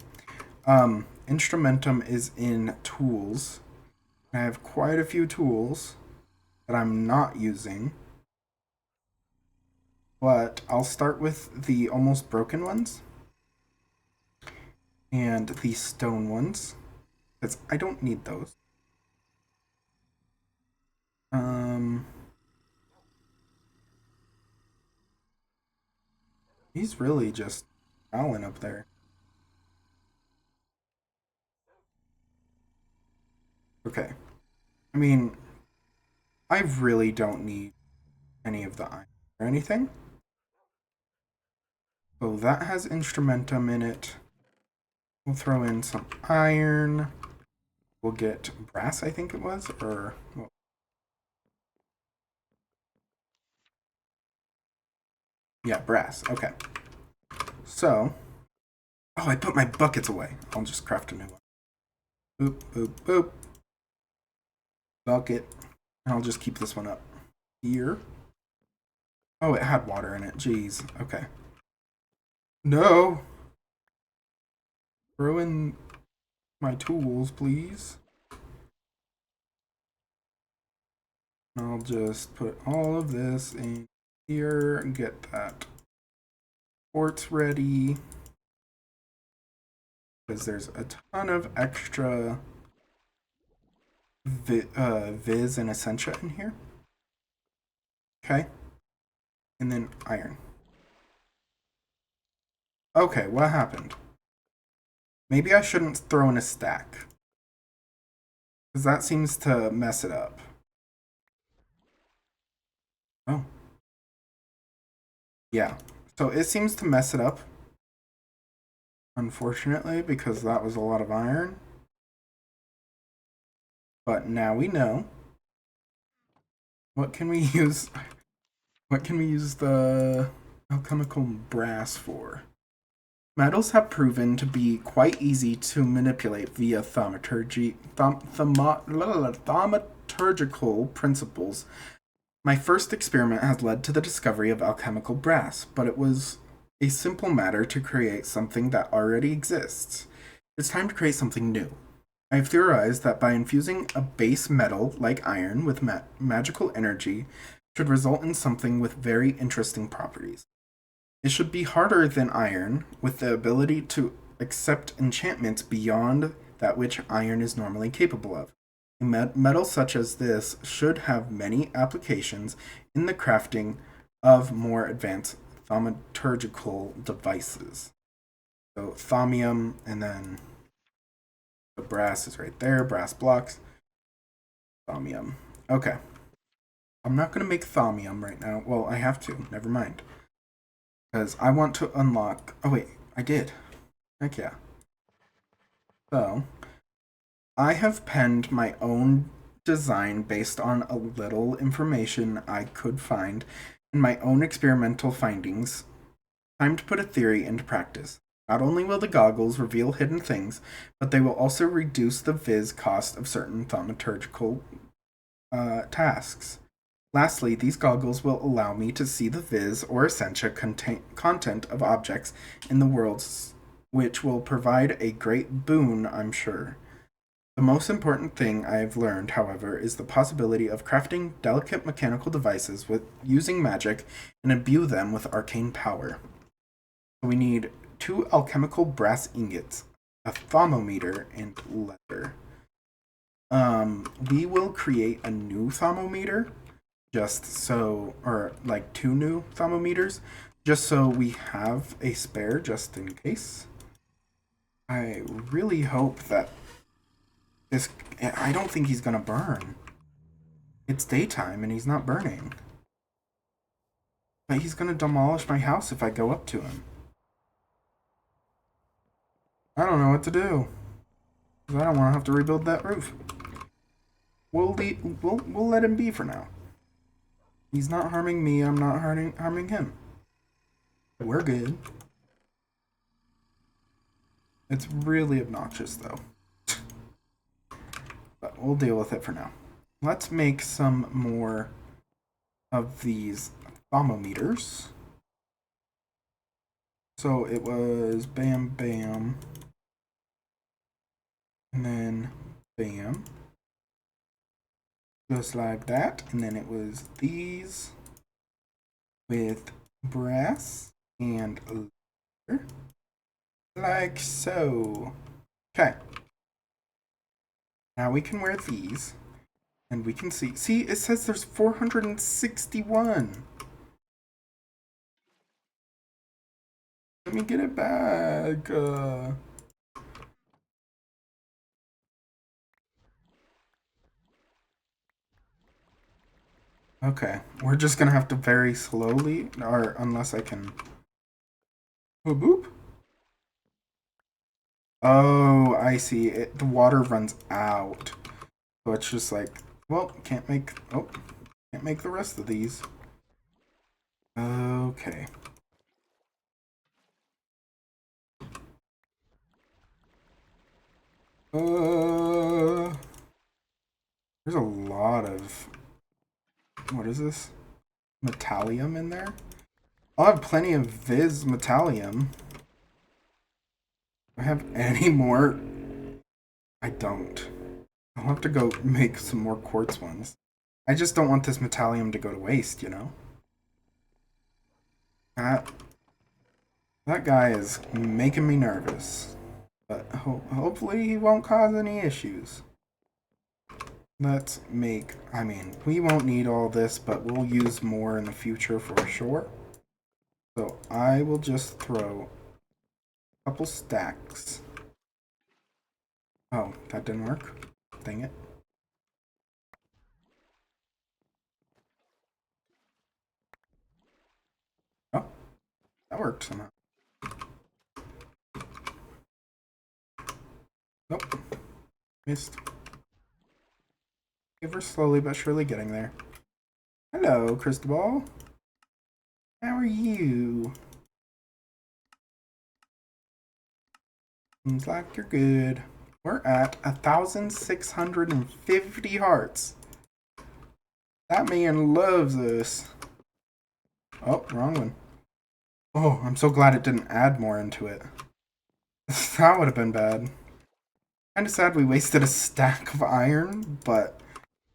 Instrumentum is in tools. I have quite a few tools that I'm not using. But I'll start with the almost broken ones. And the stone ones. Because I don't need those. He's really just growling up there. Okay. I mean, I really don't need any of the iron or anything. So that has instrumentum in it. We'll throw in some iron. We'll get brass, I think it was, or... Well, yeah, brass. Okay. So... Oh, I put my buckets away. I'll just craft a new one. Boop, boop, boop. Bucket. And I'll just keep this one up here. Oh, it had water in it. Jeez. Okay. No! Throw in my tools, please. I'll just put all of this in here and get that quartz ready. Because there's a ton of extra Viz and Essentia in here. Okay. And then iron. Okay, what happened? Maybe I shouldn't throw in a stack. Because that seems to mess it up. Oh. Yeah. So it seems to mess it up. Unfortunately, because that was a lot of iron. But now we know. What can we use? What can we use the alchemical brass for? Metals have proven to be quite easy to manipulate via thaumaturgical principles. My first experiment has led to the discovery of alchemical brass, but it was a simple matter to create something that already exists. It's time to create something new. I have theorized that by infusing a base metal like iron with magical energy should result in something with very interesting properties. It should be harder than iron, with the ability to accept enchantments beyond that which iron is normally capable of. A metal such as this should have many applications in the crafting of more advanced thaumaturgical devices. So thaumium, and then the brass is right there, brass blocks. Thaumium. Okay. I'm not going to make thaumium right now. Well, I have to. Never mind. Because I want to unlock... Oh, wait. I did. Heck yeah. So, I have penned my own design based on a little information I could find and my own experimental findings. Time to put a theory into practice. Not only will the goggles reveal hidden things, but they will also reduce the viz cost of certain thaumaturgical tasks. Lastly, these goggles will allow me to see the viz or essentia content of objects in the worlds, which will provide a great boon, I'm sure. The most important thing I have learned, however, is the possibility of crafting delicate mechanical devices with using magic and imbue them with arcane power. So we need 2 alchemical brass ingots, a thermometer, and leather. We will create a new thermometer, just so, or like 2 new thermometers, just so we have a spare just in case. I really hope that this, I don't think he's gonna burn. It's daytime and he's not burning. But he's gonna demolish my house if I go up to him. I don't know what to do. Because I don't want to have to rebuild that roof. We'll let him be for now. He's not harming me, I'm not harming him. We're good. It's really obnoxious though. But we'll deal with it for now. Let's make some more of these thermometers. So it was bam, bam, and then bam, just like that. And then it was these with brass and leather, like so. Okay. Now we can wear these, and we can see. See, it says there's 461. Let me get it back. Okay, we're just gonna have to very slowly, or unless I can. Boop boop. Oh, I see. The water runs out, so it's just like, well, can't make the rest of these. Okay. There's a lot of, what is this? Metallium in there? I'll have plenty of Viz Metallium. Do I have any more? I don't. I'll have to go make some more quartz ones. I just don't want this Metallium to go to waste, you know? That guy is making me nervous. But hopefully he won't cause any issues. Let's make, I mean, we won't need all this, but we'll use more in the future for sure. So I will just throw a couple stacks. Oh, that didn't work. Dang it. Oh, that worked somehow. Nope. Missed. Okay, we're slowly but surely getting there. Hello, Cristobal. How are you? Seems like you're good. We're at 1,650 hearts. That man loves us. Oh, wrong one. Oh, I'm so glad it didn't add more into it. That would have been bad. Kind of sad we wasted a stack of iron, but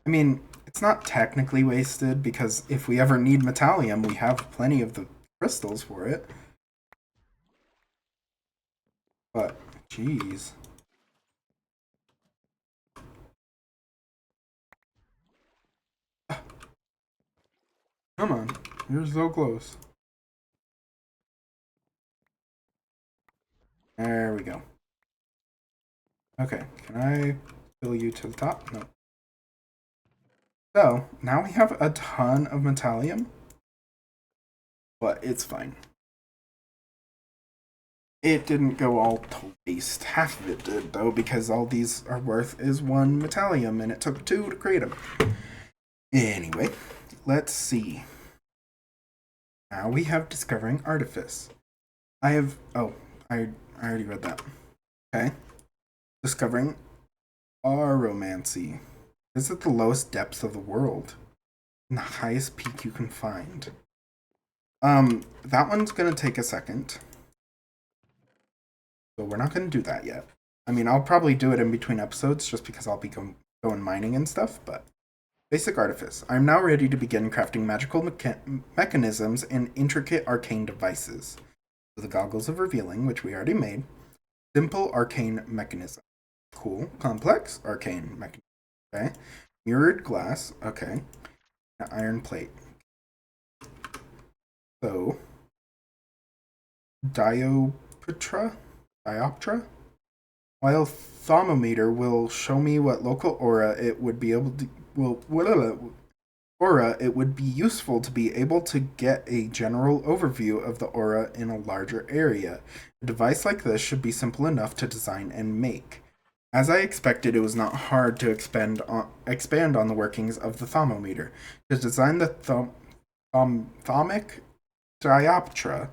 I mean, it's not technically wasted because if we ever need metallium, we have plenty of the crystals for it. But, jeez. Come on, you're so close. There we go. Okay, can I fill you to the top? No. So, now we have a ton of metallium, but it's fine. It didn't go all to waste. Half of it did, though, because all these are worth is 1 metallium, and it took 2 to create them. Anyway, let's see. Now we have Discovering Artifice. I already read that. Okay. Discovering Aromancy. Visit the lowest depths of the world. And the highest peak you can find. That one's gonna take a second. So we're not gonna do that yet. I mean, I'll probably do it in between episodes just because I'll be going mining and stuff, but Basic Artifice. I'm now ready to begin crafting magical mechanisms and intricate arcane devices. So the Goggles of Revealing, which we already made. Simple arcane mechanism. Cool. Complex arcane mechanism. Okay. Mirrored glass. Okay. Iron plate. So, dioptra? While thermometer will show me what local aura it would be able to aura, it would be useful to be able to get a general overview of the aura in a larger area. A device like this should be simple enough to design and make. As I expected, it was not hard to expand on the workings of the thermometer. To design the thermic dioptra,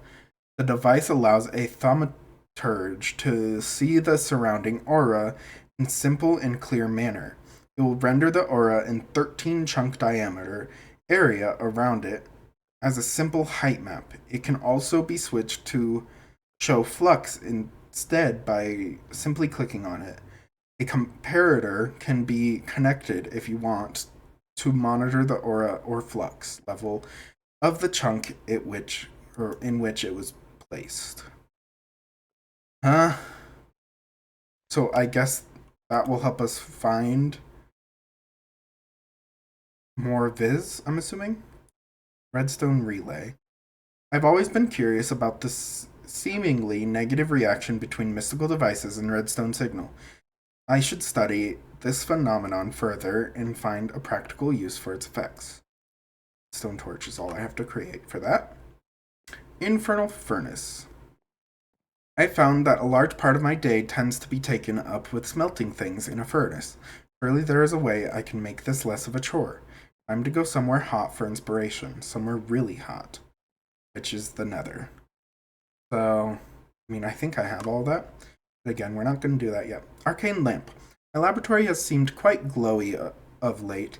the device allows a thaumaturge to see the surrounding aura in simple and clear manner. It will render the aura in 13 chunk diameter area around it as a simple height map. It can also be switched to show flux instead by simply clicking on it. A comparator can be connected if you want to monitor the aura or flux level of the chunk in which it was placed. So I guess that will help us find more viz, I'm assuming. Redstone relay. I've always been curious about this seemingly negative reaction between mystical devices and redstone signal. I should study this phenomenon further and find a practical use for its effects. Stone torch is all I have to create for that. Infernal furnace. I found that a large part of my day tends to be taken up with smelting things in a furnace. Surely there is a way I can make this less of a chore. Time to go somewhere hot for inspiration, somewhere really hot, which is the nether. So, I think I have all that. But again, we're not going to do that yet. Arcane lamp. My laboratory has seemed quite gloomy of late.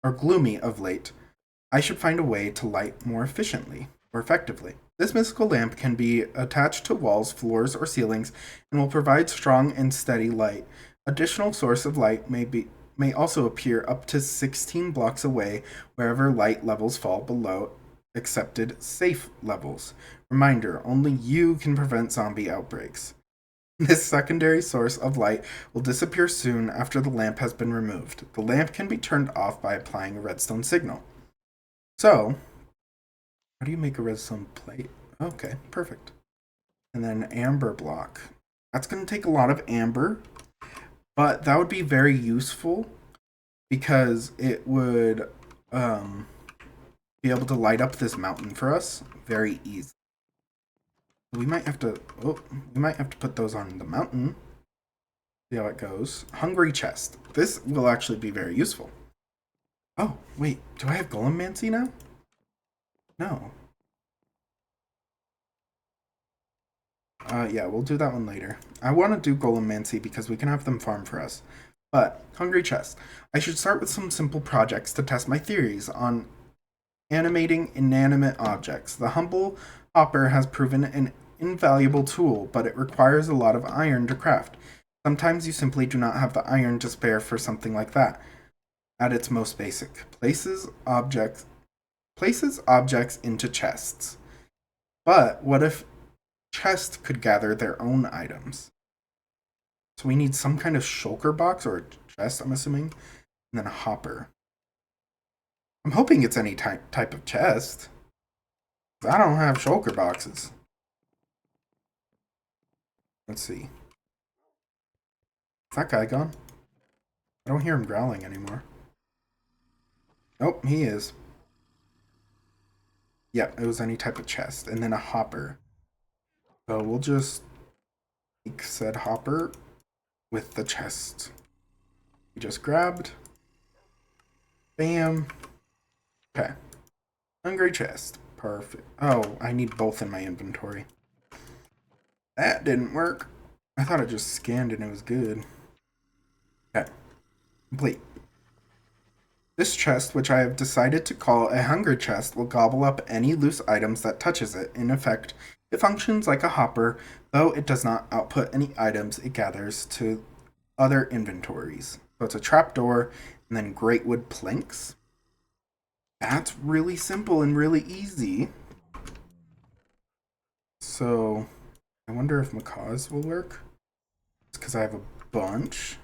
I should find a way to light more efficiently or effectively. This mystical lamp can be attached to walls, floors, or ceilings and will provide strong and steady light. Additional source of light may also appear up to 16 blocks away wherever light levels fall below accepted safe levels. Reminder, only you can prevent zombie outbreaks. This secondary source of light will disappear soon after the lamp has been removed. The lamp can be turned off by applying a redstone signal. So, how do you make a redstone plate? Okay, perfect. And then amber block. That's going to take a lot of amber, but that would be very useful because it would be able to light up this mountain for us very easily. We might have to put those on the mountain. See how it goes. Hungry chest. This will actually be very useful. Oh, wait. Do I have Golemmancy now? No. Yeah, we'll do that one later. I want to do Golemmancy because we can have them farm for us. But, hungry chest. I should start with some simple projects to test my theories on animating inanimate objects. The humble hopper has proven an invaluable tool, but it requires a lot of iron to craft. Sometimes you simply do not have the iron to spare for something like that. At its most basic, places objects into chests. But what if chests could gather their own items? So we need some kind of shulker box or a chest, I'm assuming, and then a hopper. I'm hoping it's any type of chest. I don't have shulker boxes. Let's see. Is that guy gone? I don't hear him growling anymore. Nope, he is. Yep, it was any type of chest. And then a hopper. So we'll just take said hopper with the chest we just grabbed. Bam. Okay. Hungry chest. Perfect. Oh, I need both in my inventory. That didn't work. I thought it just scanned and it was good. Okay. Complete. This chest, which I have decided to call a hunger chest, will gobble up any loose items that touches it. In effect, it functions like a hopper, though it does not output any items it gathers to other inventories. So it's a trapdoor and then great wood planks. That's really simple and really easy. So I wonder if macaws will work. It's because I have a bunch.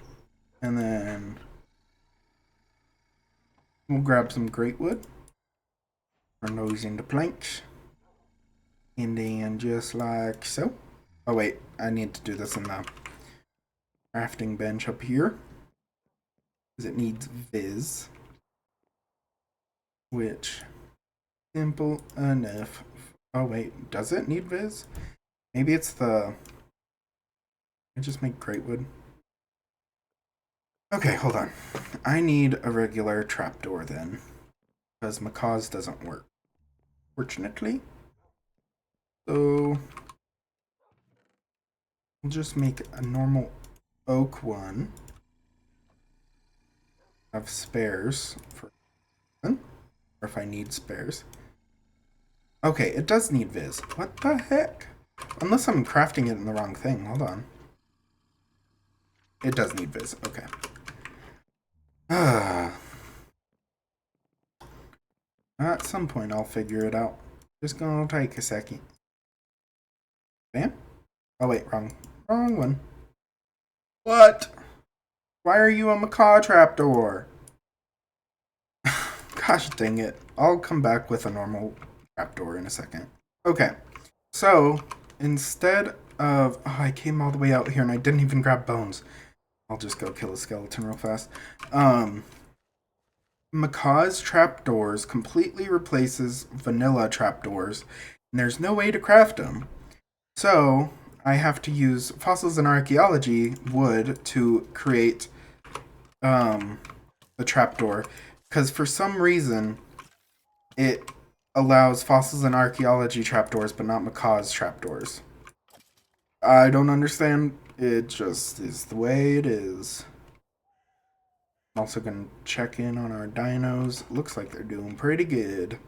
And then we'll grab some great wood. Turn those into planks. And then just like so. Oh wait, I need to do this in the crafting bench up here. Because it needs viz. which simple enough. Oh wait, does it need Viz? Maybe it's the. I just make great wood. Okay, hold on. I need a regular trapdoor then, because macaw's doesn't work, fortunately. So we'll just make a normal oak one. Have spares for one, or if I need spares. Okay, it does need Viz. What the heck? Unless I'm crafting it in the wrong thing. Hold on. It does need Viz. Okay. At some point, I'll figure it out. Just gonna take a second. Bam. Oh, wait. Wrong one. What? Why are you a macaw trapdoor? Gosh dang it. I'll come back with a normal trapdoor in a second. Okay. So, instead of... Oh, I came all the way out here and I didn't even grab bones. I'll just go kill a skeleton real fast. Macaw's trapdoors completely replaces vanilla trapdoors, and there's no way to craft them. So, I have to use fossils and archaeology wood to create the trapdoor, because for some reason it allows fossils and archaeology trapdoors, but not macaw's trapdoors. I don't understand. It just is the way it is. I'm also going to check in on our dinos. Looks like they're doing pretty good.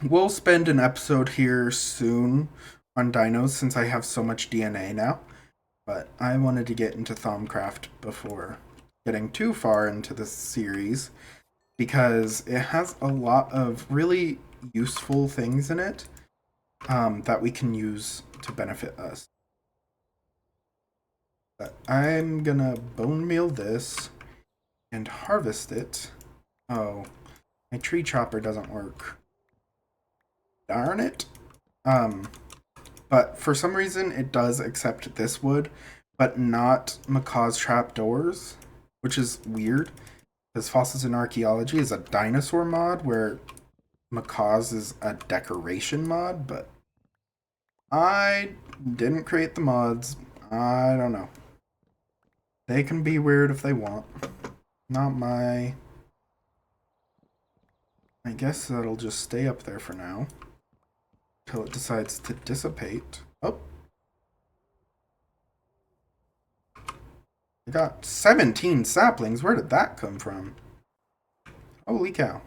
We'll spend an episode here soon on dinos since I have so much DNA now. But I wanted to get into Thaumcraft before getting too far into this series because it has a lot of really useful things in it that we can use to benefit us. But I'm gonna bone meal this and harvest it. Oh, my tree chopper doesn't work. Darn it. But for some reason it does accept this wood, but not macaw's trapdoors, which is weird. Because Fossils in Archaeology is a dinosaur mod, where macaw's is a decoration mod, but I didn't create the mods. I don't know. They can be weird if they want. Not my... I guess that'll just stay up there for now. Until it decides to dissipate. Oh. I got 17 saplings. Where did that come from? Holy cow.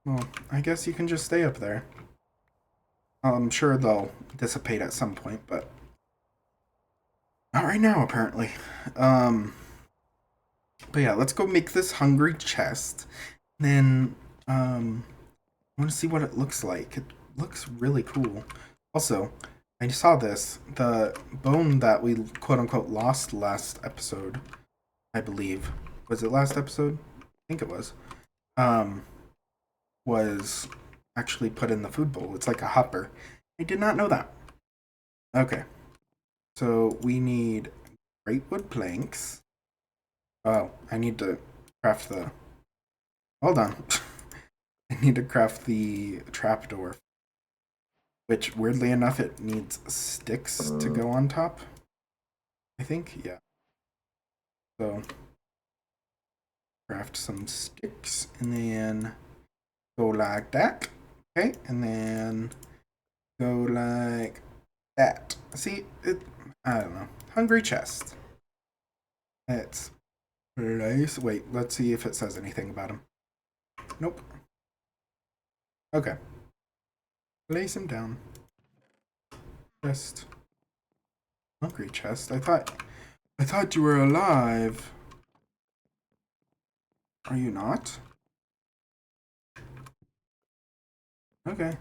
Well, I guess you can just stay up there. I'm sure they'll dissipate at some point, but not right now, apparently. But yeah, let's go make this hungry chest. Then, I want to see what it looks like. It looks really cool. Also, I saw this. The bone that we quote-unquote lost last episode, I believe. Was it last episode? I think it was. Was actually put in the food bowl. It's like a hopper. I did not know that. Okay. So we need great wood planks. Oh, I need to craft the... Hold on. I need to craft the trapdoor. Which, weirdly enough, it needs sticks to go on top. I think, yeah. So, craft some sticks, and then go like that. Okay, and then go like that. See, I don't know. Hungry chest. Let's place... Wait, let's see if it says anything about him. Nope. Okay. Place him down. Chest. Hungry chest? I thought you were alive. Are you not? Okay.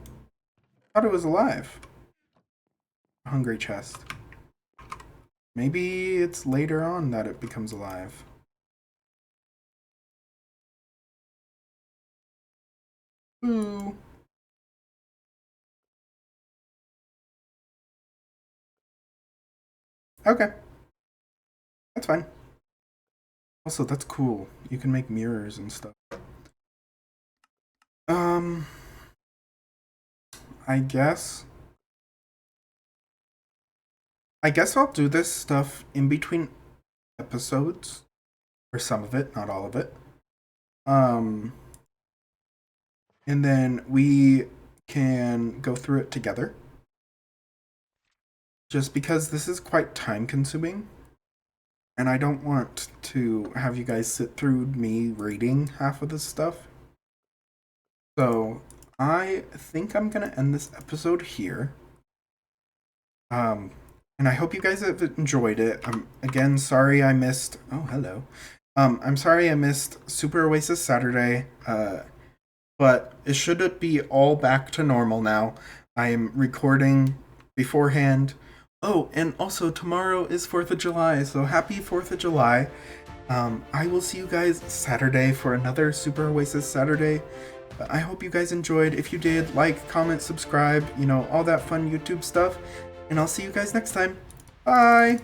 Thought it was alive. Hungry chest. Maybe it's later on that it becomes alive. Ooh. Okay. That's fine. Also, that's cool. You can make mirrors and stuff. I guess I'll do this stuff in between episodes, or some of it, not all of it. And then we can go through it together. Just because this is quite time consuming. And I don't want to have you guys sit through me reading half of this stuff. So I think I'm gonna end this episode here. And I hope you guys have enjoyed it. Again, sorry I missed. Oh, hello. I'm sorry I missed Super Oasis Saturday. But it should be all back to normal now. I am recording beforehand. Oh, and also tomorrow is 4th of July, so happy 4th of July. I will see you guys Saturday for another Super Oasis Saturday. I hope you guys enjoyed. If you did, like, comment, subscribe, all that fun YouTube stuff. And I'll see you guys next time. Bye!